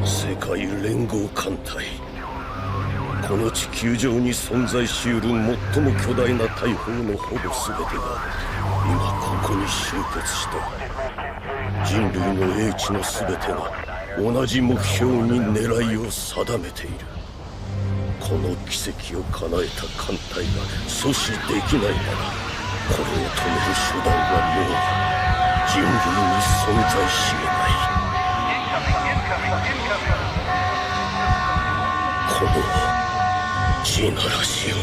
世界連合艦隊、この地球上に存在しうる最も巨大な大砲のほぼ全てが今ここに集結した。人類の英知の全てが同じ目標に狙いを定めている。この奇跡を叶えた艦隊が阻止できないなら、これを止める手段はもう人類に存在し得ない。この地ならしを